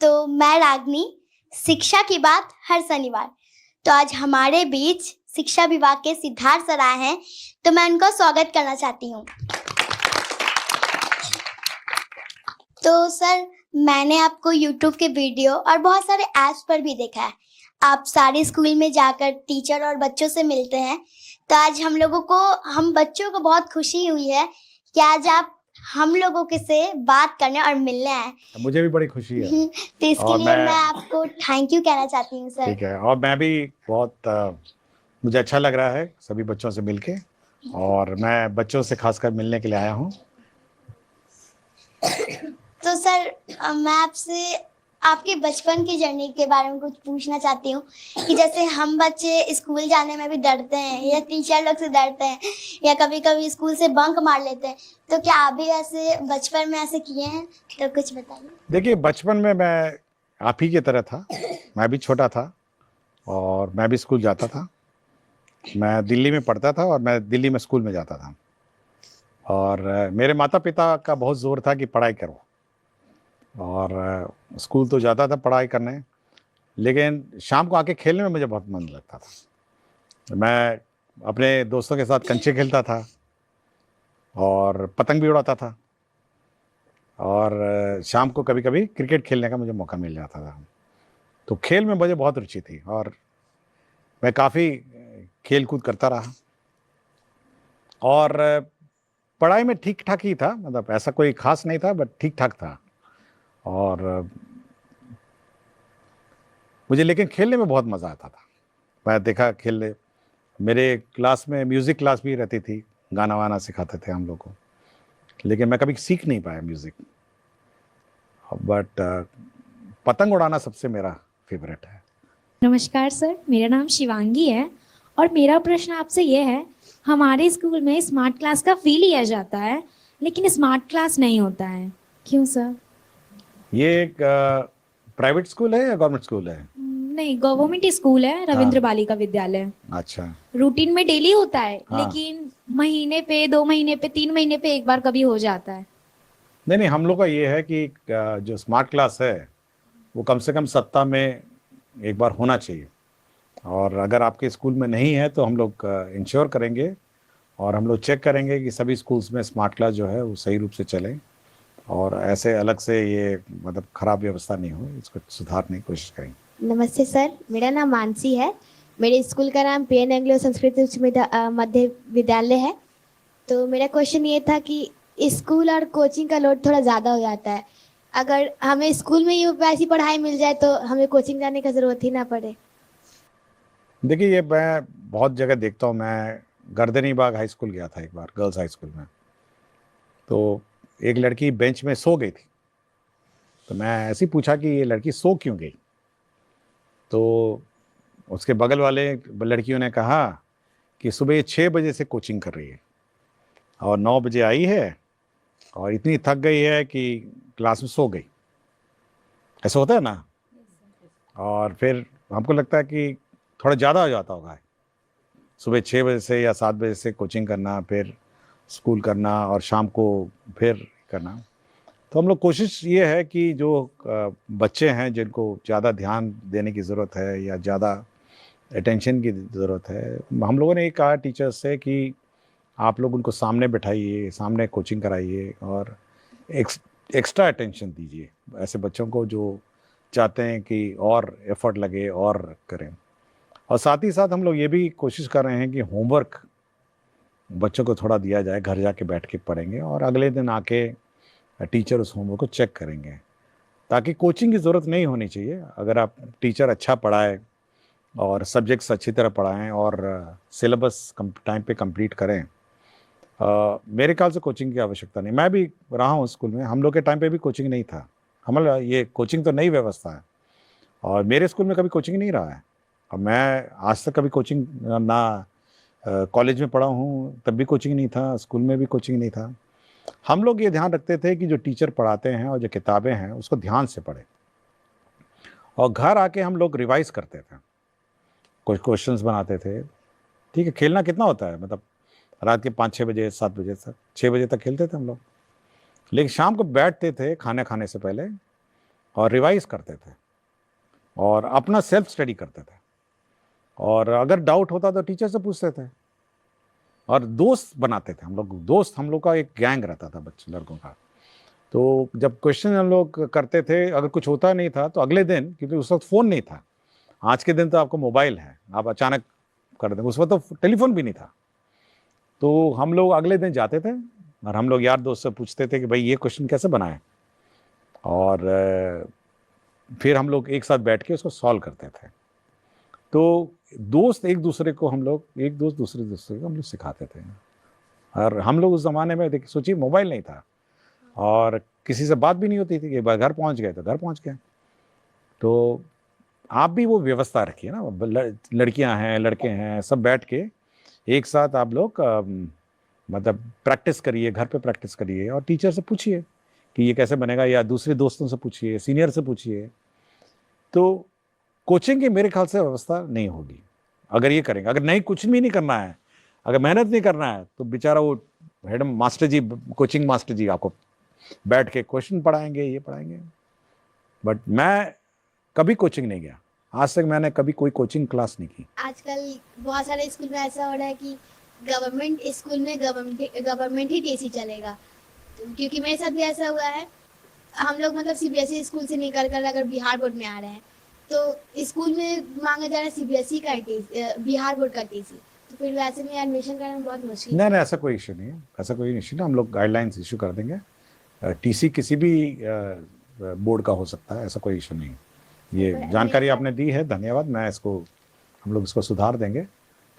तो मैं रागनी, शिक्षा की बात हर शनिवार। तो आज हमारे बीच शिक्षा विभाग के सिद्धार्थ सर आए हैं, तो मैं उनका स्वागत करना चाहती हूँ। तो सर, मैंने आपको यूट्यूब के वीडियो और बहुत सारे ऐप्स पर भी देखा है। आप सारे स्कूल में जाकर टीचर और बच्चों से मिलते हैं। तो आज हम बच्चों को बहुत खुशी हुई है कि आज आप हम लोगों के से बात करने और मिलने आए। मुझे भी बड़ी खुशी है। तो इसके लिए मैं आपको थैंक यू कहना चाहती हूँ सर। ठीक है, और मैं भी बहुत मुझे अच्छा लग रहा है सभी बच्चों से मिलके, और मैं बच्चों से खासकर मिलने के लिए आया हूँ। तो सर, मैं आपसे आपके बचपन की जर्नी के बारे में कुछ पूछना चाहती हूँ कि जैसे हम बच्चे स्कूल जाने में भी डरते हैं या टीचर लोग से डरते हैं या कभी कभी स्कूल से बंक मार लेते हैं, तो क्या आप भी ऐसे बचपन में ऐसे किए हैं? तो कुछ बताइए। देखिए, बचपन में मैं आप ही की तरह था। मैं भी छोटा था और मैं भी स्कूल जाता था। मैं दिल्ली में पढ़ता था और मैं दिल्ली में स्कूल में जाता था, और मेरे माता पिता का बहुत ज़ोर था कि पढ़ाई करो, और स्कूल तो जाता था पढ़ाई करने, लेकिन शाम को आके खेलने में मुझे बहुत मन लगता था। मैं अपने दोस्तों के साथ कंचे खेलता था और पतंग भी उड़ाता था, और शाम को कभी कभी क्रिकेट खेलने का मुझे मौका मिल जाता था। तो खेल में मुझे बहुत रुचि थी और मैं काफ़ी खेल कूद करता रहा, और पढ़ाई में ठीक ठाक ही था, मतलब ऐसा कोई खास नहीं था, बट ठीक ठाक था। और मुझे लेकिन खेलने में बहुत मज़ा आता था। मैं देखा खेलने, मेरे क्लास में म्यूज़िक क्लास भी रहती थी, गाना वाना सिखाते थे हम लोग को, लेकिन मैं कभी सीख नहीं पाया म्यूज़िक। बट पतंग उड़ाना सबसे मेरा फेवरेट है। नमस्कार सर, मेरा नाम शिवांगी है और मेरा प्रश्न आपसे ये है, हमारे स्कूल में स्मार्ट क्लास का फी लिया जाता है लेकिन स्मार्ट क्लास नहीं होता है, क्यों सर? ये एक प्राइवेट स्कूल है या गवर्नमेंट स्कूल है? नहीं, गवर्नमेंट स्कूल है, रविंद्र बालिका विद्यालय। अच्छा। रूटीन में डेली होता है, हाँ। लेकिन महीने पे, 2 महीने पे, 3 महीने पे एक बार कभी हो जाता है। नहीं नहीं, हम लोग का ये है कि जो स्मार्ट क्लास है वो कम से कम सप्ताह में एक बार होना चाहिए, और अगर आपके स्कूल में नहीं है तो हम लोग इंश्योर करेंगे और हम लोग चेक करेंगे कि सभी स्कूल्स में स्मार्ट क्लास जो है वो सही रूप से चले, और ऐसे अलग से ये मतलब खराब व्यवस्था नहीं हो, इसको सुधारने की कोशिश करेंगे। नमस्ते सर, मेरा नाम मानसी है। मेरे स्कूल का नाम पी एन एंग्लो संस्कृत उच्च मध्य विद्यालय है। तो मेरा क्वेश्चन ये था कि स्कूल और कोचिंग का लोड थोड़ा ज़्यादा हो जाता है। अगर हमें स्कूल में ही वैसी पढ़ाई मिल जाए तो हमें कोचिंग जाने का ज़रूरत ही ना पड़े। देखिए, ये मैं बहुत जगह देखता हूँ। मैं गर्दनी बाग हाई स्कूल गया था एक बार, गर्ल्स हाई स्कूल में, तो एक लड़की बेंच में सो गई थी। तो मैं ऐसे ही पूछा कि ये लड़की सो क्यों गई, तो उसके बगल वाले लड़कियों ने कहा कि सुबह 6 बजे से कोचिंग कर रही है और 9 बजे आई है और इतनी थक गई है कि क्लास में सो गई। ऐसा होता है ना। और फिर हमको लगता है कि थोड़ा ज़्यादा हो जाता होगा, सुबह 6 बजे से या 7 बजे से कोचिंग करना, फिर स्कूल करना और शाम को फिर करना। तो हम लोग कोशिश ये है कि जो बच्चे हैं जिनको ज़्यादा ध्यान देने की ज़रूरत है या ज़्यादा अटेंशन की ज़रूरत है, हम लोगों ने ये कहा टीचर्स से कि आप लोग उनको सामने बैठाइए, सामने कोचिंग कराइए और एक्स्ट्रा अटेंशन दीजिए ऐसे बच्चों को जो चाहते हैं कि और एफर्ट लगे और करें। और साथ ही साथ हम लोग ये भी कोशिश कर रहे हैं कि होमवर्क बच्चों को थोड़ा दिया जाए, घर जाके बैठ के पढ़ेंगे और अगले दिन आके टीचर उस होमवर्क को चेक करेंगे, ताकि कोचिंग की ज़रूरत नहीं होनी चाहिए। अगर आप टीचर अच्छा पढ़ाए और सब्जेक्ट्स अच्छी तरह पढ़ाएं और सिलेबस टाइम पे कंप्लीट करें, मेरे ख्याल से कोचिंग की आवश्यकता नहीं। मैं भी रहा हूँ स्कूल में, हम लोग के टाइम पे भी कोचिंग नहीं था। हमारा ये कोचिंग तो नई व्यवस्था है और मेरे स्कूल में कभी कोचिंग नहीं रहा है। और मैं आज तक कभी कोचिंग ना कॉलेज में पढ़ा हूँ तब भी कोचिंग नहीं था, स्कूल में भी कोचिंग नहीं था। हम लोग ये ध्यान रखते थे कि जो टीचर पढ़ाते हैं और जो किताबें हैं उसको ध्यान से पढ़ें, और घर आके हम लोग रिवाइज करते थे, कुछ क्वेश्चंस बनाते थे। ठीक है, खेलना कितना होता है, मतलब रात के 5-6 बजे 7 बजे तक, 6 बजे तक खेलते थे हम लोग, लेकिन शाम को बैठते थे खाना खाने से पहले और रिवाइज करते थे और अपना सेल्फ स्टडी करते थे, और अगर डाउट होता तो टीचर से पूछते थे, और दोस्त बनाते थे हम लोग। दोस्त, हम लोग का एक गैंग रहता था बच्चे लड़कों का। तो जब क्वेश्चन हम लोग करते थे, अगर कुछ होता नहीं था तो अगले दिन, क्योंकि उस वक्त फ़ोन नहीं था, आज के दिन तो आपको मोबाइल है, आप अचानक कर दें, उस वक्त तो टेलीफोन भी नहीं था। तो हम लोग अगले दिन जाते थे और हम लोग यार दोस्त से पूछते थे कि भाई ये क्वेश्चन कैसे बनाए, और फिर हम लोग एक साथ बैठ के उसको सॉल्व करते थे। तो दोस्त एक दूसरे को, हम लोग एक दोस्त दूसरे को हम लोग सिखाते थे। और हम लोग उस ज़माने में देखिए, सोचिए मोबाइल नहीं था और किसी से बात भी नहीं होती थी कि घर पहुंच गए तो घर पहुंच गए। तो आप भी वो व्यवस्था रखिए ना, लड़कियां हैं लड़के हैं, सब बैठ के एक साथ आप लोग मतलब प्रैक्टिस करिए, घर पे प्रैक्टिस करिए, और टीचर से पूछिए कि ये कैसे बनेगा, या दूसरे दोस्तों से पूछिए, सीनियर से पूछिए। तो कोचिंग की मेरे ख्याल से व्यवस्था नहीं होगी अगर ये करेंगे। अगर नहीं, कुछ भी नहीं करना है, अगर मेहनत नहीं करना है, तो बेचारा वो हेड मास्टर जी, कोचिंग मास्टर जी आपको बैठ के क्वेश्चन पढ़ाएंगे, ये पढ़ाएंगे। बट मैं कभी कोचिंग नहीं गया, आज तक मैंने कभी कोई कोचिंग क्लास नहीं की। आजकल बहुत सारे स्कूल में ऐसा हो रहा है कि गवर्नमेंट स्कूल में गवर्नमेंट ही टीसी चलेगा। तो क्योंकि मेरे साथ भी ऐसा हुआ है, हम लोग मतलब सीबीएसई स्कूल से निकल कर अगर बिहार बोर्ड में आ रहे हैं तो स्कूल में मांगा जा रहा है सीबीएसई का बिहार बोर्ड का टीसी, तो फिर वैसे में एडमिशन करना बहुत मुश्किल। नहीं, ऐसा कोई इशू नहीं है, ऐसा कोई इशू नहीं, हम लोग गाइडलाइंस इशू कर देंगे। टीसी किसी भी बोर्ड का हो सकता है, ऐसा कोई इशू नहीं। ये जानकारी आपने दी है, धन्यवाद। मैं इसको, हम लोग इसको सुधार देंगे,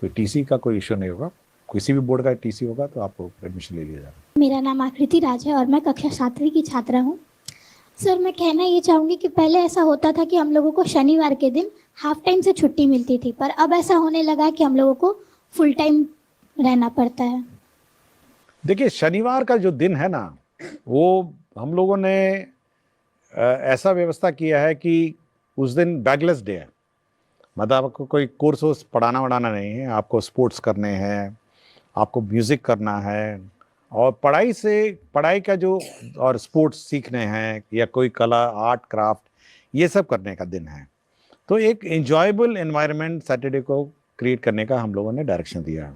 तो टीसी का कोई इशू नहीं होगा। किसी भी बोर्ड का टीसी होगा तो आपको एडमिशन ले लिया जाएगा। मेरा नाम आकृति राज है और मैं कक्षा 7वीं की छात्रा हूँ। सर, मैं कहना ये चाहूँगी कि पहले ऐसा होता था कि हम लोगों को शनिवार के दिन हाफ टाइम से छुट्टी मिलती थी, पर अब ऐसा होने लगा है कि हम लोगों को फुल टाइम रहना पड़ता है। देखिए, शनिवार का जो दिन है ना, वो हम लोगों ने ऐसा व्यवस्था किया है कि उस दिन बैगलेस डे है। मतलब आपको कोई कोर्स वोर्स पढ़ाना वढ़ाना नहीं है, आपको स्पोर्ट्स करने हैं, आपको म्यूज़िक करना है, और पढ़ाई का जो, और स्पोर्ट्स सीखने हैं, या कोई कला, आर्ट, क्राफ्ट, ये सब करने का दिन है। तो एक एंजॉयबल एनवायरनमेंट सैटरडे को क्रिएट करने का हम लोगों ने डायरेक्शन दिया है।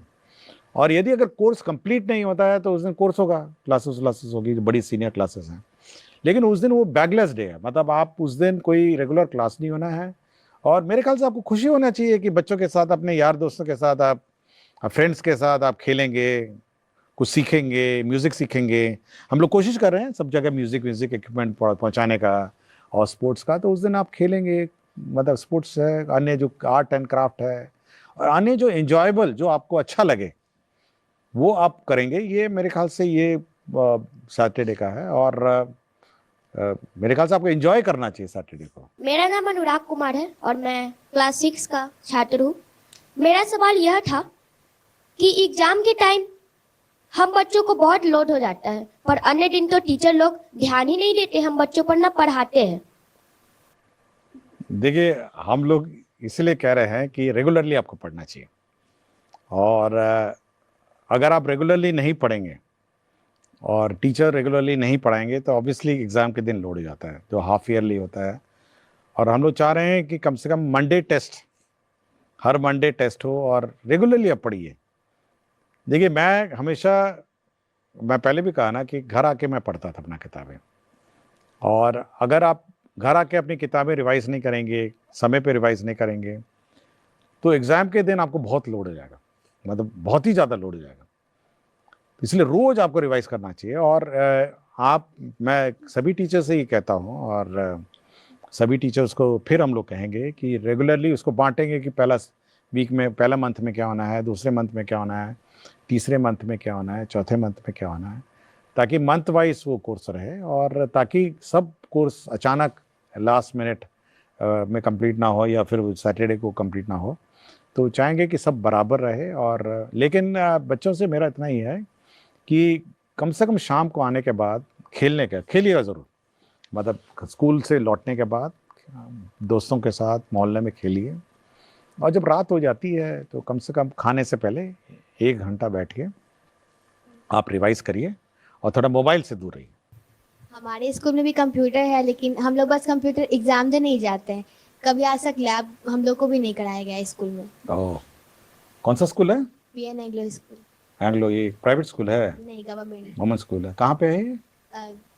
और यदि अगर कोर्स कंप्लीट नहीं होता है तो उस दिन कोर्स होगा, क्लासेस होगी, जो बड़ी सीनियर क्लासेस हैं, लेकिन उस दिन वो बैगलेस डे है। मतलब आप उस दिन कोई रेगुलर क्लास नहीं होना है। और मेरे ख्याल से आपको खुशी होना चाहिए कि बच्चों के साथ, अपने यार दोस्तों के साथ, आप फ्रेंड्स के साथ आप खेलेंगे, कुछ सीखेंगे, म्यूज़िक सीखेंगे। हम लोग कोशिश कर रहे हैं सब जगह म्यूज़िक इक्विपमेंट पहुंचाने का, और स्पोर्ट्स का। तो उस दिन आप खेलेंगे, मतलब स्पोर्ट्स है, अन्य जो आर्ट एंड क्राफ्ट है, और अन्य जो एंजॉयबल, जो आपको अच्छा लगे, वो आप करेंगे। ये मेरे ख्याल से ये सैटरडे का है, और मेरे ख्याल से आपको एंजॉय करना चाहिए सैटरडे को। मेरा नाम अनुराग कुमार है और मैं क्लास 6 का छात्र हूँ। मेरा सवाल यह था कि एग्जाम के टाइम हम बच्चों को बहुत लोड हो जाता है, पर अन्य दिन तो टीचर लोग ध्यान ही नहीं देते, हम बच्चों पर ना पढ़ाते हैं। देखिए, हम लोग इसलिए कह रहे हैं कि रेगुलरली आपको पढ़ना चाहिए, और अगर आप रेगुलरली नहीं पढ़ेंगे और टीचर रेगुलरली नहीं पढ़ाएंगे तो ऑब्वियसली एग्ज़ाम के दिन लोड हो जाता है, जो हाफ ईयरली होता है। और हम लोग चाह रहे हैं कि कम से कम मंडे टेस्ट, हर मंडे टेस्ट हो, और रेगुलरली आप पढ़िए। देखिए, मैं पहले भी कहा ना कि घर आके मैं पढ़ता था अपना किताबें, और अगर आप घर आके अपनी किताबें रिवाइज़ नहीं करेंगे, समय पे रिवाइज़ नहीं करेंगे, तो एग्ज़ाम के दिन आपको बहुत लोड हो जाएगा, मतलब बहुत ही ज़्यादा लोड हो जाएगा। इसलिए रोज़ आपको रिवाइज़ करना चाहिए। और मैं सभी टीचर से ये कहता हूँ, और सभी टीचर्स को फिर हम लोग कहेंगे कि रेगुलरली उसको बांटेंगे कि पहला वीक में, पहला मंथ में क्या होना है, दूसरे मंथ में क्या होना है, तीसरे मंथ में क्या होना है, चौथे मंथ में क्या होना है, ताकि मंथ वाइज वो कोर्स रहे, और ताकि सब कोर्स अचानक लास्ट मिनट में कंप्लीट ना हो, या फिर सैटरडे को कंप्लीट ना हो। तो चाहेंगे कि सब बराबर रहे। और लेकिन बच्चों से मेरा इतना ही है कि कम से कम शाम को आने के बाद खेलिएगा ज़रूर। मतलब स्कूल से लौटने के बाद दोस्तों के साथ मोहल्ले में खेलिए, और जब रात हो जाती है तो कम से कम खाने से पहले 1 घंटा बैठ के आप रिवाइज़ करिए, और थोड़ा मोबाइल से दूर रहिए। हमारे स्कूल में भी कंप्यूटर है, लेकिन हम लोग बस कंप्यूटर एग्जाम देने ही जाते हैं। कभी आज तक लैब हम लोग को भी नहीं कराया गया है स्कूल में। ओह, कौन सा स्कूल है? PN Anglo school. एंग्लो, ये प्राइवेट स्कूल है? नहीं, गवर्नमेंट। वुमेन स्कूल है। कहाँ पे है ये?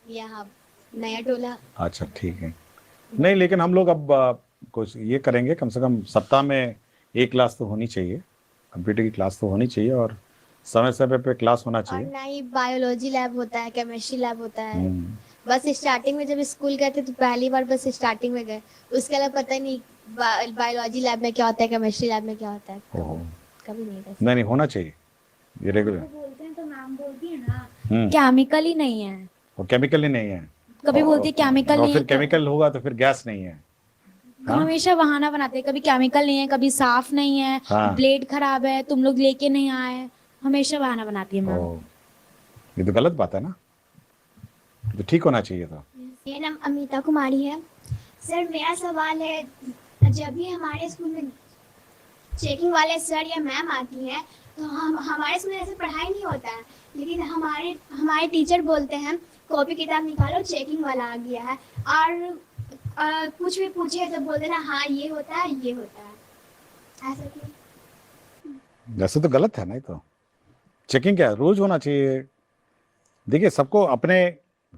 यहाँ नया टोला। अच्छा, ठीक है। नहीं, लेकिन हम लोग अब कुछ ये करेंगे, कम से कम सप्ताह में एक क्लास तो होनी चाहिए, कंप्यूटर की क्लास तो होनी चाहिए, और समय समय पे क्लास होना और चाहिए। ना ही बायोलॉजी लैब होता है, केमिस्ट्री लैब होता है। हम्म, बस स्टार्टिंग में जब स्कूल गए थे तो पहली बार बस स्टार्टिंग में गए, उसके अलावा पता ही नहीं बायोलॉजी लैब में क्या होता है, केमिस्ट्री लैब में क्या होता है। ओहो, कभी नहीं गए। नहीं होना चाहिए ये रेगुलर। बोलते हैं तो मैम बोलती है ना हम्म, केमिकल ही नहीं है, और केमिकल ही नहीं है। कभी बोलती है केमिकल और नहीं फिर है तो केमिकल होगा तो फिर गैस नहीं है। हाँ? हमेशा बहाना बनाते हैं, कभी केमिकल नहीं है, कभी साफ नहीं है, हाँ। ब्लेड खराब है, तुम लोग लेके नहीं आए, हमेशा बहाना बनाती है मैम। ओह, ये तो गलत बात है ना, तो ठीक होना चाहिए था। मेरा नाम अमिता कुमारी है। सर मेरा सवाल है, जब भी हमारे स्कूल में चेकिंग वाले सर या मैम आती हैं तो हम हमारे स्कूल में ऐसे पढ़ाई नहीं होता है, लेकिन हमारे हमारे टीचर बोलते हैं कॉपी किताब निकालो चेकिंग वाला आ गया है, और कुछ भी पूछे तो बोल देना हाँ ये होता है ये होता है। ऐसा क्यों? वैसे तो गलत है, नहीं तो चेकिंग क्या रोज होना चाहिए। देखिए, सबको अपने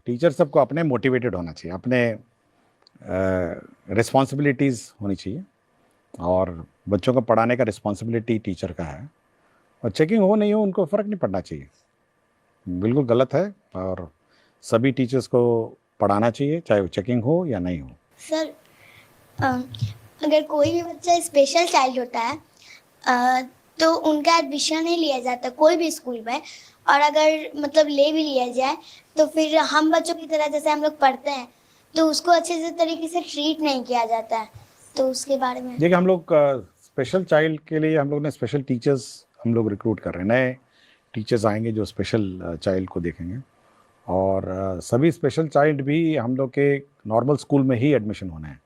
टीचर सबको अपने मोटिवेटेड होना चाहिए, अपने रिस्पॉन्सिबिलिटीज़ होनी चाहिए, और बच्चों को पढ़ाने का रिस्पॉन्सिबिलिटी टीचर का है, और चेकिंग हो नहीं हो उनको फ़र्क नहीं पड़ना चाहिए। बिल्कुल गलत है, और सभी टीचर्स को पढ़ाना चाहिए, चाहे वो चेकिंग हो या नहीं हो। सर अगर कोई भी बच्चा स्पेशल चाइल्ड होता है तो उनका एडमिशन नहीं लिया जाता कोई भी स्कूल में, और अगर मतलब ले भी लिया जाए तो फिर हम बच्चों की तरह जैसे हम लोग पढ़ते हैं तो उसको अच्छे से तरीके से ट्रीट नहीं किया जाता है, तो उसके बारे में। देखिए, हम लोग स्पेशल चाइल्ड के लिए हम लोग ने स्पेशल टीचर्स हम लोग रिक्रूट कर रहे हैं, नए टीचर्स आएंगे जो स्पेशल चाइल्ड को देखेंगे, और सभी स्पेशल चाइल्ड भी हम लोग के नॉर्मल स्कूल में ही एडमिशन होना है,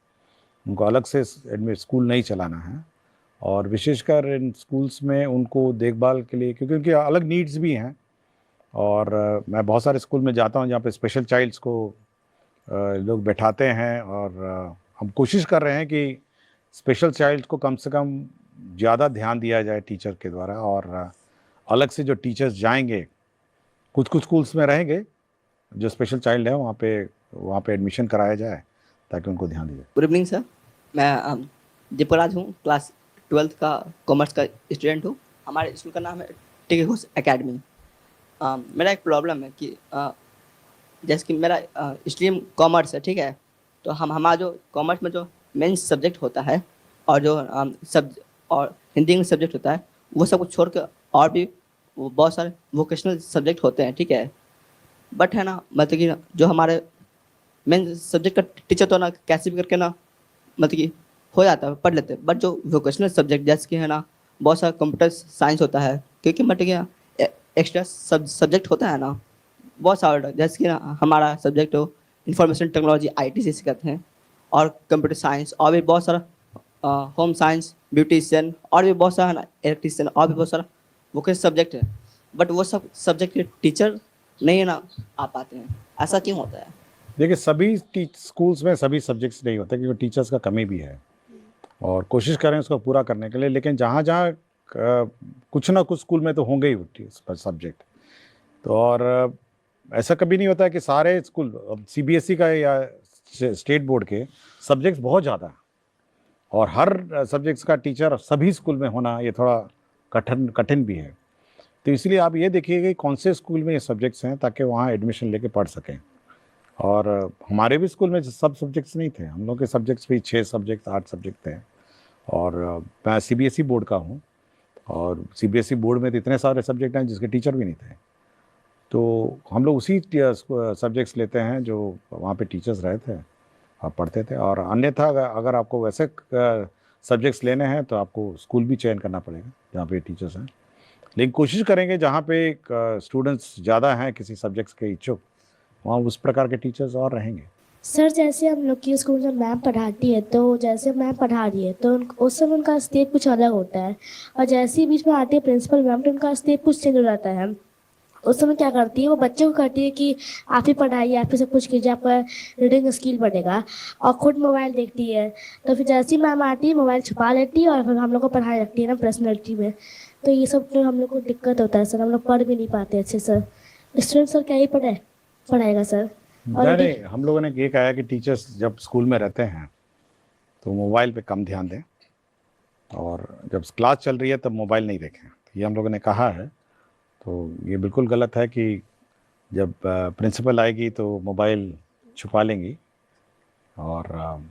उनको अलग से स्कूल नहीं चलाना है, और विशेषकर इन स्कूल्स में उनको देखभाल के लिए, क्योंकि उनकी अलग नीड्स भी हैं, और मैं बहुत सारे स्कूल में जाता हूं जहाँ पे स्पेशल चाइल्ड्स को लोग बैठाते हैं, और हम कोशिश कर रहे हैं कि स्पेशल चाइल्ड को कम से कम ज़्यादा ध्यान दिया जाए टीचर के द्वारा, और अलग से जो टीचर्स जाएंगे, कुछ कुछ स्कूल्स में रहेंगे जो स्पेशल चाइल्ड है, वहाँ पे एडमिशन कराया जाए ताकि उनको ध्यान दिया जाए। गुड इवनिंग सर, मैं दीपराज हूँ, क्लास 12th का कॉमर्स का स्टूडेंट हूँ। हमारे स्कूल का नाम है टिके घोष एकेडमी। मेरा एक प्रॉब्लम है कि जैसे कि मेरा स्ट्रीम कॉमर्स है, ठीक है, तो हमारा जो कॉमर्स में जो मेन सब्जेक्ट होता है और जो और हिंदी इंग्लिश सब्जेक्ट होता है, वो सब कुछ छोड़ के और भी बहुत सारे वोकेशनल सब्जेक्ट होते हैं, ठीक है। बट है ना, मतलब कि जो हमारे मेन सब्जेक्ट का टीचर तो ना कैसे भी करके ना मतलब कि हो जाता है, पढ़ लेते हैं, बट जो वोकेशनल सब्जेक्ट जैसे कि है ना बहुत सारा कंप्यूटर साइंस होता है, क्योंकि मतलब कि एक्स्ट्रा सब्जेक्ट होता है ना बहुत सारा, जैसे कि ना हमारा सब्जेक्ट हो इंफॉर्मेशन टेक्नोलॉजी IT से कहते हैं, और कंप्यूटर साइंस, और भी बहुत सारा होम साइंस, ब्यूटिशियन, और भी बहुत सारा इलेक्ट्रीशियन, और भी बहुत सारा वोकेशनल सब्जेक्ट है, बट वो सब सब्जेक्ट के टीचर नहीं है ना आ पाते हैं। ऐसा क्यों होता है? देखिए, सभी स्कूल्स में सभी सब्जेक्ट्स नहीं होते, क्योंकि टीचर्स का कमी भी है, और कोशिश करें उसको पूरा करने के लिए, लेकिन जहाँ जहाँ कुछ ना कुछ स्कूल में तो होंगे ही सब्जेक्ट। तो और ऐसा कभी नहीं होता है कि सारे स्कूल, CBSE का या स्टेट बोर्ड के सब्जेक्ट्स बहुत ज़्यादा, और हर सब्जेक्ट्स का टीचर सभी स्कूल में होना ये थोड़ा कठिन भी है। तो इसलिए आप ये देखिए कि कौन से स्कूल में ये सब्जेक्ट्स हैं, ताकि वहाँ एडमिशन लेके पढ़ सकें। और हमारे भी स्कूल में सब सब्जेक्ट्स नहीं थे, हम लोग के सब्जेक्ट्स भी 6 सब्जेक्ट 8 सब्जेक्ट थे, और मैं CBSE बोर्ड का हूँ, और CBSE बोर्ड में तो इतने सारे सब्जेक्ट हैं जिसके टीचर भी नहीं थे, तो हम लोग उसी सब्जेक्ट्स लेते हैं जो वहाँ पे टीचर्स रहे थे और पढ़ते थे। और अन्यथा अगर आपको वैसे सब्जेक्ट्स लेने हैं तो आपको स्कूल भी चयन करना पड़ेगा जहाँ पे टीचर्स हैं, लेकिन कोशिश करेंगे जहाँ पे स्टूडेंट्स ज़्यादा हैं किसी सब्जेक्ट्स के इच्छुक, वहाँ उस प्रकार के टीचर्स और रहेंगे। सर जैसे हम लोग की स्कूल में मैम पढ़ाती है, तो जैसे मैम पढ़ा रही है तो उस समय उनका स्टेप कुछ अलग होता है, और जैसे ही बीच में आती है प्रिंसिपल मैम तो उनका स्टेप कुछ चेंज हो जाता है। उस समय क्या करती है, वो बच्चों को कहती है कि आप ही पढ़ाइए, आप ही सब कुछ कीजिए, आपका रीडिंग स्किल बढ़ेगा, और खुद मोबाइल देखती है। तो फिर जैसे ही मैम आती है मोबाइल छुपा लेती है और फिर हम लोग को पढ़ाई रखती है ना पर्सनैलिटी में। तो ये सब जो हम लोग को दिक्कत होता है सर, हम लोग पढ़ भी नहीं पाते अच्छे सर। स्टूडेंट सर क्या ही पढ़ाएगा सर। और नहीं, हम लोगों ने ये कहा है कि टीचर्स जब स्कूल में रहते हैं तो मोबाइल पे कम ध्यान दें, और जब क्लास चल रही है तब मोबाइल नहीं देखें। ये हम लोगों ने कहा है। तो ये बिल्कुल गलत है कि जब प्रिंसिपल आएगी तो मोबाइल छुपा लेंगी, और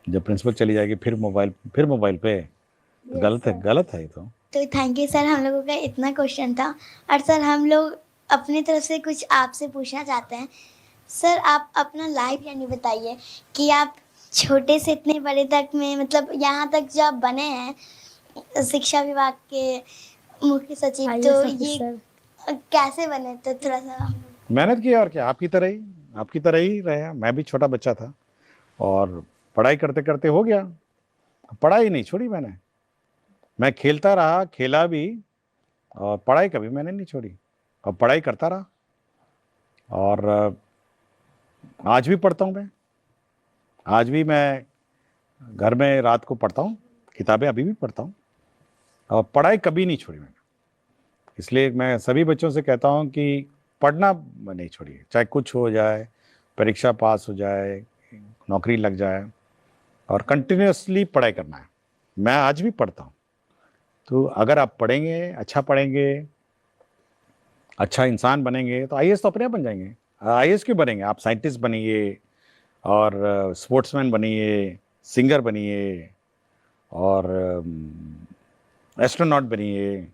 जब प्रिंसिपल चली जाएगी फिर मोबाइल पे। तो गलत है ये तो थैंक यू सर, हम लोगों का इतना क्वेश्चन था। और सर हम लोग अपनी तरफ से कुछ आपसे पूछना चाहते हैं। सर आप अपना लाइफ यानी बताइए कि आप छोटे से इतने बड़े तक में, मतलब यहाँ तक जो आप बने हैं शिक्षा विभाग के मुख्य सचिव, आइए तो सर, ये सर कैसे बने, तो थोड़ा सा। मेहनत की, और क्या, आपकी तरह ही रहे। मैं भी छोटा बच्चा था और पढ़ाई करते करते हो गया। पढ़ाई नहीं छोड़ी मैंने, मैं खेलता रहा, खेला भी, और पढ़ाई कभी मैंने नहीं छोड़ी, और पढ़ाई करता रहा। और आज भी पढ़ता हूँ मैं, आज भी मैं घर में रात को पढ़ता हूँ, किताबें अभी भी पढ़ता हूँ, और पढ़ाई कभी नहीं छोड़ी मैंने। इसलिए मैं सभी बच्चों से कहता हूँ कि पढ़ना नहीं छोड़िए, चाहे कुछ हो जाए, परीक्षा पास हो जाए, नौकरी लग जाए, और कंटिन्यूसली पढ़ाई करना है। मैं आज भी पढ़ता हूँ। तो अगर आप पढ़ेंगे, अच्छा इंसान बनेंगे, तो आईएएस तो अपने आप बन जाएंगे। आईएएस क्यों बनेंगे, आप साइंटिस्ट बनिए, और स्पोर्ट्समैन बनिए, सिंगर बनिए, और एस्ट्रोनॉट बनिए,